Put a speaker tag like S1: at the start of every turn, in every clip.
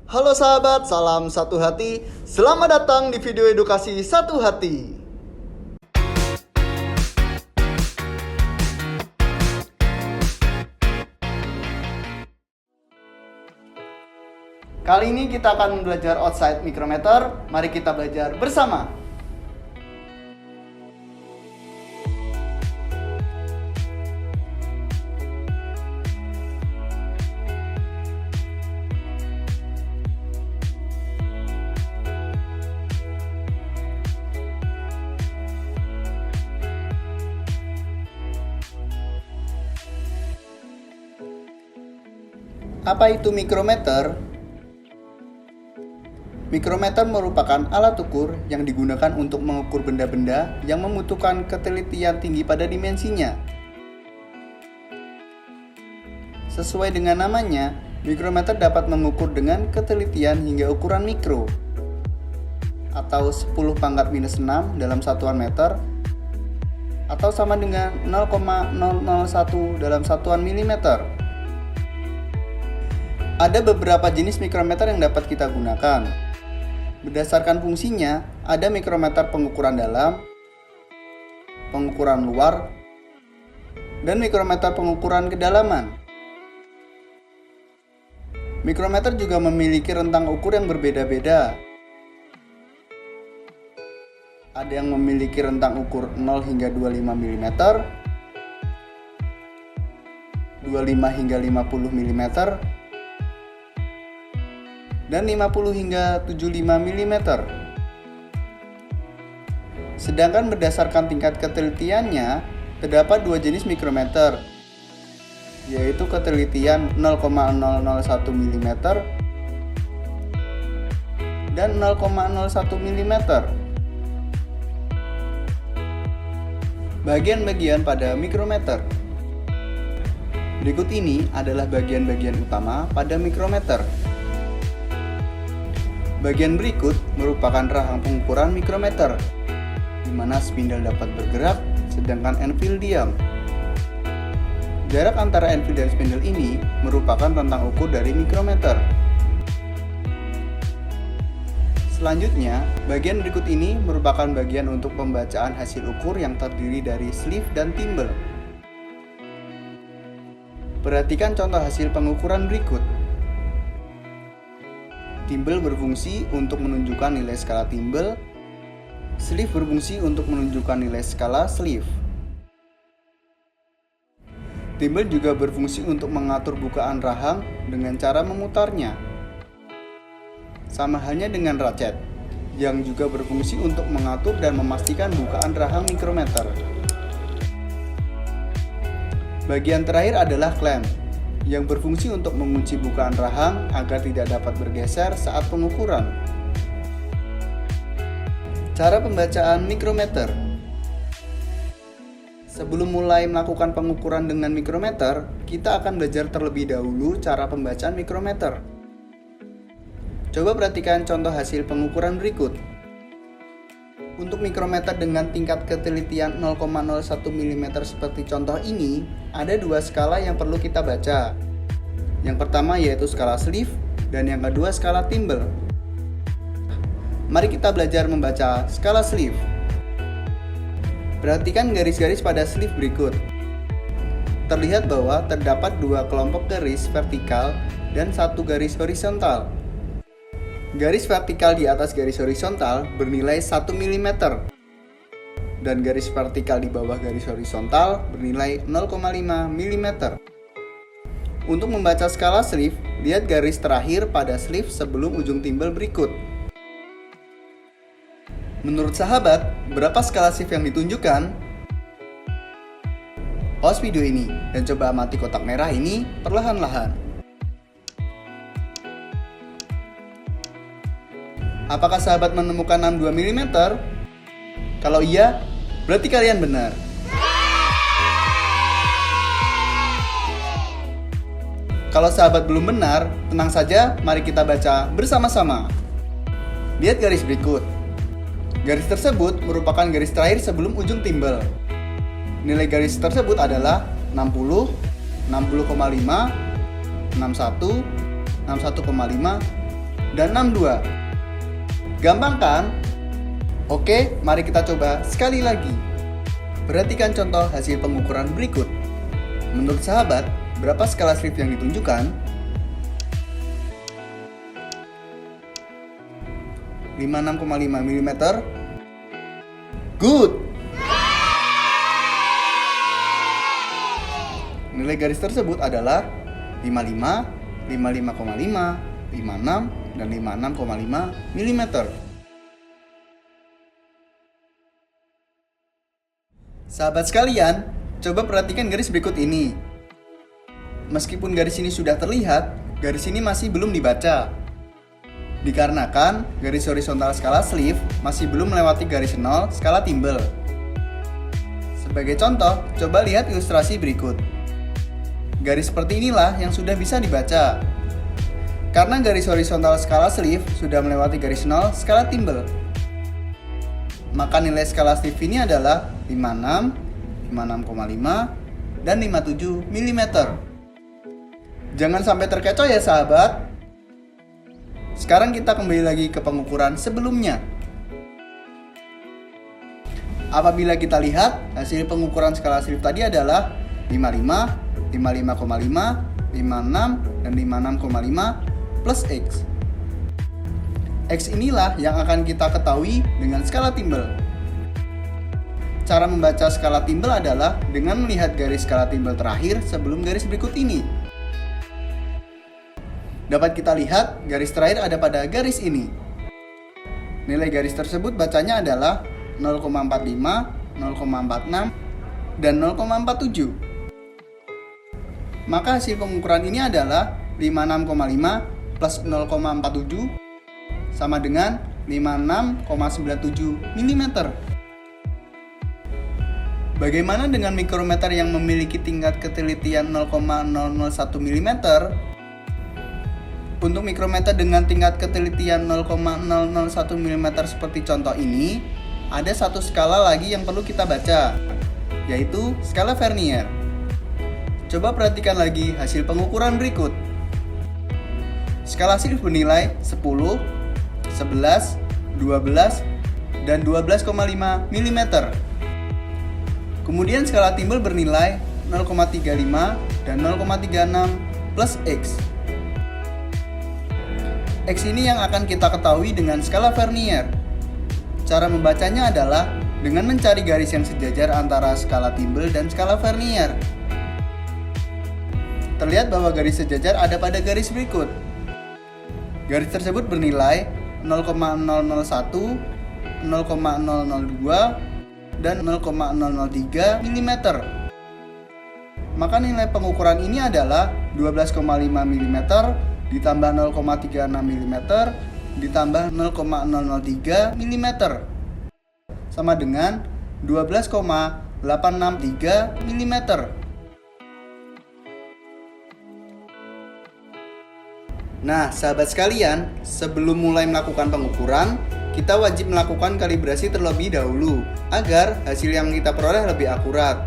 S1: Halo sahabat, salam satu hati. Selamat datang di video edukasi Satu Hati. Kali ini kita akan belajar outside micrometer. Mari kita belajar bersama. Apa itu mikrometer? Mikrometer merupakan alat ukur yang digunakan untuk mengukur benda-benda yang membutuhkan ketelitian tinggi pada dimensinya. Sesuai dengan namanya, mikrometer dapat mengukur dengan ketelitian hingga ukuran mikro atau 10⁻⁻6 dalam satuan meter atau sama dengan 0,001 dalam satuan milimeter. Ada beberapa jenis mikrometer yang dapat kita gunakan. Berdasarkan fungsinya, ada mikrometer pengukuran dalam, pengukuran luar, dan mikrometer pengukuran kedalaman. Mikrometer juga memiliki rentang ukur yang berbeda-beda. Ada yang memiliki rentang ukur 0 hingga 25 mm, 25 hingga 50 mm, dan 50 hingga 75 mm. Sedangkan berdasarkan tingkat ketelitiannya, terdapat dua jenis mikrometer, yaitu ketelitian 0,001 mm dan 0,01 mm. Bagian-bagian pada mikrometer. Berikut ini adalah bagian-bagian utama pada mikrometer. Bagian berikut merupakan rahang pengukuran mikrometer, di mana spindle dapat bergerak, sedangkan anvil diam. Jarak antara anvil dan spindle ini merupakan rentang ukur dari mikrometer. Selanjutnya, bagian berikut ini merupakan bagian untuk pembacaan hasil ukur yang terdiri dari sleeve dan thimble. Perhatikan contoh hasil pengukuran berikut. Thimble berfungsi untuk menunjukkan nilai skala thimble. Sleeve berfungsi untuk menunjukkan nilai skala sleeve. Thimble juga berfungsi untuk mengatur bukaan rahang dengan cara memutarnya. Sama halnya dengan ratchet, yang juga berfungsi untuk mengatur dan memastikan bukaan rahang mikrometer. Bagian terakhir adalah clamp, yang berfungsi untuk mengunci bukaan rahang agar tidak dapat bergeser saat pengukuran. Cara pembacaan mikrometer. Sebelum mulai melakukan pengukuran dengan mikrometer, kita akan belajar terlebih dahulu cara pembacaan mikrometer. Coba perhatikan contoh hasil pengukuran berikut. Untuk mikrometer dengan tingkat ketelitian 0,01 mm seperti contoh ini, ada dua skala yang perlu kita baca. Yang pertama yaitu skala sleeve, dan yang kedua skala thimble. Mari kita belajar membaca skala sleeve. Perhatikan garis-garis pada sleeve berikut. Terlihat bahwa terdapat dua kelompok garis vertikal dan satu garis horizontal. Garis vertikal di atas garis horizontal bernilai 1 mm dan garis vertikal di bawah garis horizontal bernilai 0,5 mm. Untuk membaca skala sleeve, lihat garis terakhir pada sleeve sebelum ujung thimble berikut. Menurut sahabat, berapa skala sleeve yang ditunjukkan? Pause video ini dan coba amati kotak merah ini perlahan-lahan. Apakah sahabat menemukan 62 mm? Kalau iya, berarti kalian benar. Kalau sahabat belum benar, tenang saja, mari kita baca bersama-sama. Lihat garis berikut. Garis tersebut merupakan garis terakhir sebelum ujung thimble. Nilai garis tersebut adalah 60, 60,5, 61, 61,5, dan 62. Gampang kan? Oke, mari kita coba sekali lagi. Perhatikan contoh hasil pengukuran berikut. Menurut sahabat, berapa skala slip yang ditunjukkan? 56,5 mm. Good! Nilai garis tersebut adalah 55, 55,5, 56, dan 56,5 mm. Sahabat sekalian, coba perhatikan garis berikut ini. Meskipun garis ini sudah terlihat, garis ini masih belum dibaca. Dikarenakan garis horizontal skala sleeve masih belum melewati garis 0 skala timbel. Sebagai contoh, coba lihat ilustrasi berikut. Garis seperti inilah yang sudah bisa dibaca. Karena garis horizontal skala sleeve sudah melewati garis 0 skala timbel, maka nilai skala sleeve ini adalah 56, 56,5, dan 57 mm. Jangan sampai terkecoh ya sahabat. Sekarang kita kembali lagi ke pengukuran sebelumnya. Apabila kita lihat, hasil pengukuran skala sleeve tadi adalah 55, 55,5, 56, dan 56,5 plus X. X inilah yang akan kita ketahui dengan skala timbel. Cara membaca skala timbel adalah dengan melihat garis skala timbel terakhir sebelum garis berikut ini. Dapat kita lihat garis terakhir ada pada garis ini. Nilai garis tersebut bacanya adalah 0,45, 0,46, dan 0,47. Maka hasil pengukuran ini adalah 56,5 plus 0,47 sama dengan 56,97 mm. Bagaimana dengan mikrometer yang memiliki tingkat ketelitian 0,001 mm? Untuk mikrometer dengan tingkat ketelitian 0,001 mm seperti contoh ini, ada satu skala lagi yang perlu kita baca, yaitu skala Vernier. Coba perhatikan lagi hasil pengukuran berikut. Skala sleeve bernilai 10, 11, 12, dan 12,5 mm. Kemudian skala timbel bernilai 0,35 dan 0,36 plus X. X ini yang akan kita ketahui dengan skala Vernier. Cara membacanya adalah dengan mencari garis yang sejajar antara skala timbel dan skala Vernier. Terlihat bahwa garis sejajar ada pada garis berikut. Garis tersebut bernilai 0,001, 0,002, dan 0,003 mm. Maka nilai pengukuran ini adalah 12,5 mm ditambah 0,36 mm ditambah 0,003 mm sama dengan 12,863 mm. Nah, sahabat sekalian, sebelum mulai melakukan pengukuran, kita wajib melakukan kalibrasi terlebih dahulu agar hasil yang kita peroleh lebih akurat.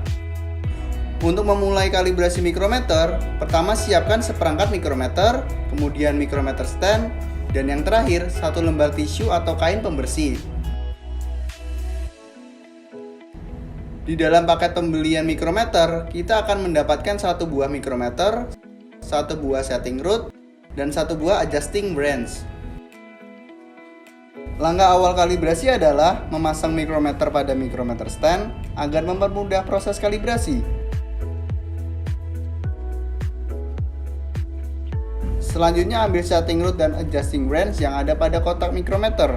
S1: Untuk memulai kalibrasi mikrometer, pertama siapkan seperangkat mikrometer, kemudian mikrometer stand, dan yang terakhir satu lembar tisu atau kain pembersih. Di dalam paket pembelian mikrometer, kita akan mendapatkan satu buah mikrometer, satu buah setting rod, dan satu buah adjusting branch. Langkah awal kalibrasi adalah memasang mikrometer pada mikrometer stand agar mempermudah proses kalibrasi. Selanjutnya ambil setting rod dan adjusting branch yang ada pada kotak mikrometer.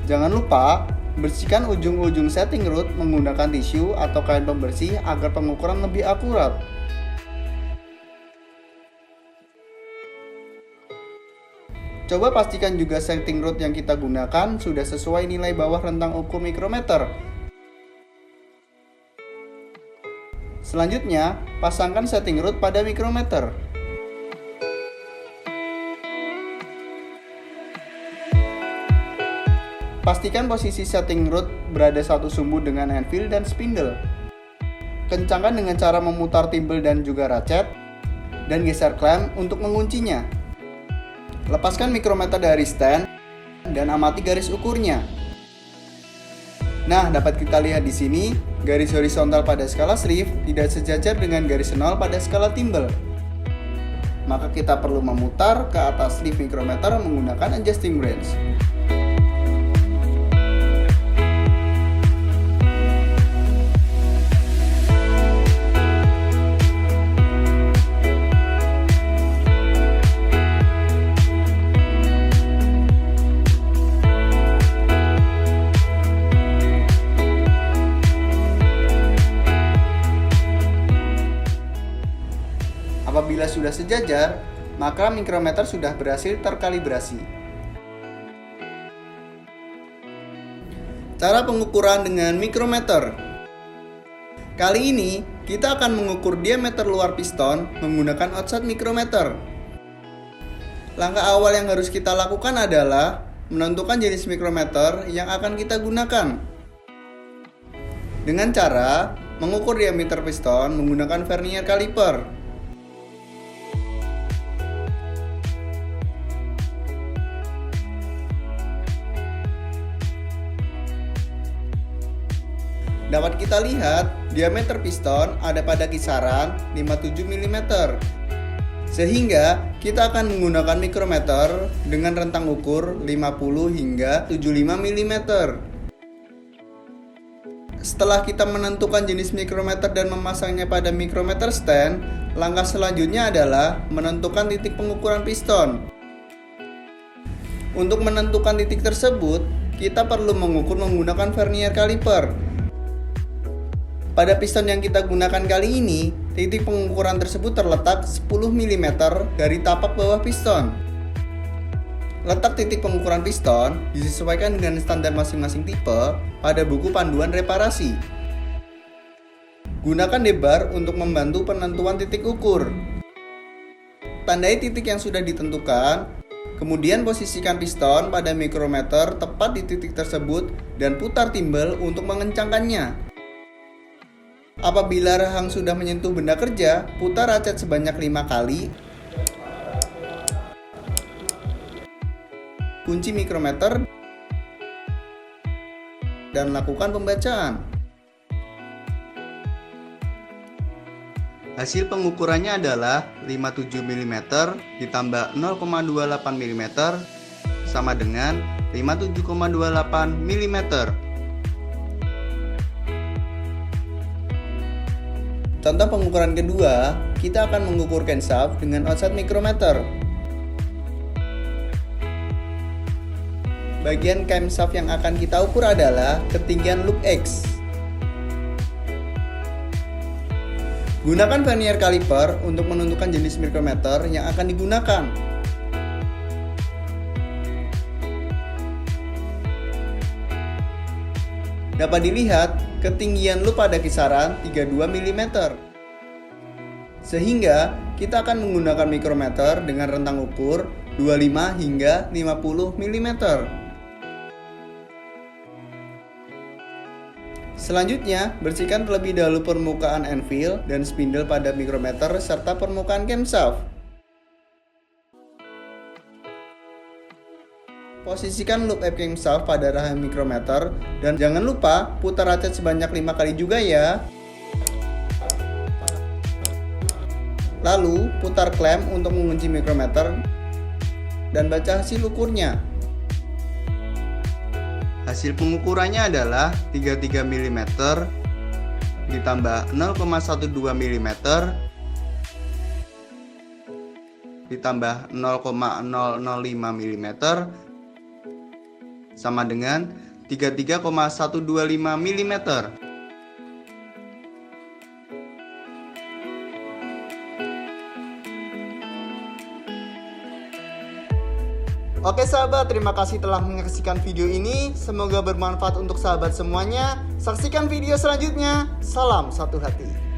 S1: Jangan lupa bersihkan ujung-ujung setting rod menggunakan tisu atau kain pembersih agar pengukuran lebih akurat. Coba pastikan juga setting rod yang kita gunakan sudah sesuai nilai bawah rentang ukur mikrometer. Selanjutnya, pasangkan setting rod pada mikrometer. Pastikan posisi setting rod berada satu sumbu dengan anvil dan spindle. Kencangkan dengan cara memutar timbel dan juga ratchet, dan geser klem untuk menguncinya. Lepaskan mikrometer dari stand dan amati garis ukurnya. Nah, dapat kita lihat di sini, garis horizontal pada skala Swift tidak sejajar dengan garis 0 pada skala timbel. Maka kita perlu memutar ke atas Swift mikrometer menggunakan adjusting branch. Apabila sudah sejajar, maka mikrometer sudah berhasil terkalibrasi. Cara pengukuran dengan mikrometer. Kali ini, kita akan mengukur diameter luar piston menggunakan outside mikrometer. Langkah awal yang harus kita lakukan adalah menentukan jenis mikrometer yang akan kita gunakan. Dengan cara mengukur diameter piston menggunakan vernier caliper. Dapat kita lihat, diameter piston ada pada kisaran 57 mm. Sehingga kita akan menggunakan mikrometer dengan rentang ukur 50 hingga 75 mm. Setelah kita menentukan jenis mikrometer dan memasangnya pada mikrometer stand, langkah selanjutnya adalah menentukan titik pengukuran piston. Untuk menentukan titik tersebut, kita perlu mengukur menggunakan vernier caliper. Pada piston yang kita gunakan kali ini, titik pengukuran tersebut terletak 10 mm dari tapak bawah piston. Letak titik pengukuran piston disesuaikan dengan standar masing-masing tipe pada buku panduan reparasi. Gunakan debar untuk membantu penentuan titik ukur. Tandai titik yang sudah ditentukan, kemudian posisikan piston pada mikrometer tepat di titik tersebut dan putar timbal untuk mengencangkannya. Apabila rahang sudah menyentuh benda kerja, putar racet sebanyak 5 kali. Kunci mikrometer dan lakukan pembacaan. Hasil pengukurannya adalah 57 mm ditambah 0,28 mm sama dengan 57,28 mm. Contoh pengukuran kedua, kita akan mengukur camshaft dengan outside mikrometer. Bagian camshaft yang akan kita ukur adalah ketinggian loop X. Gunakan vernier caliper untuk menentukan jenis mikrometer yang akan digunakan. Dapat dilihat, ketinggian loop pada kisaran 32 mm. Sehingga, kita akan menggunakan mikrometer dengan rentang ukur 25 hingga 50 mm. Selanjutnya, bersihkan terlebih dahulu permukaan anvil dan spindle pada mikrometer serta permukaan camshaft. Posisikan loop F camshaft pada rahang mikrometer dan jangan lupa putar racet sebanyak 5 kali juga ya. Lalu putar klem untuk mengunci mikrometer dan baca hasil ukurnya. Hasil pengukurannya adalah 33 mm ditambah 0,12 mm ditambah 0,005 mm sama dengan 33,125 mm. Oke sahabat, terima kasih telah menyaksikan video ini. Semoga bermanfaat untuk sahabat semuanya. Saksikan video selanjutnya. Salam satu hati.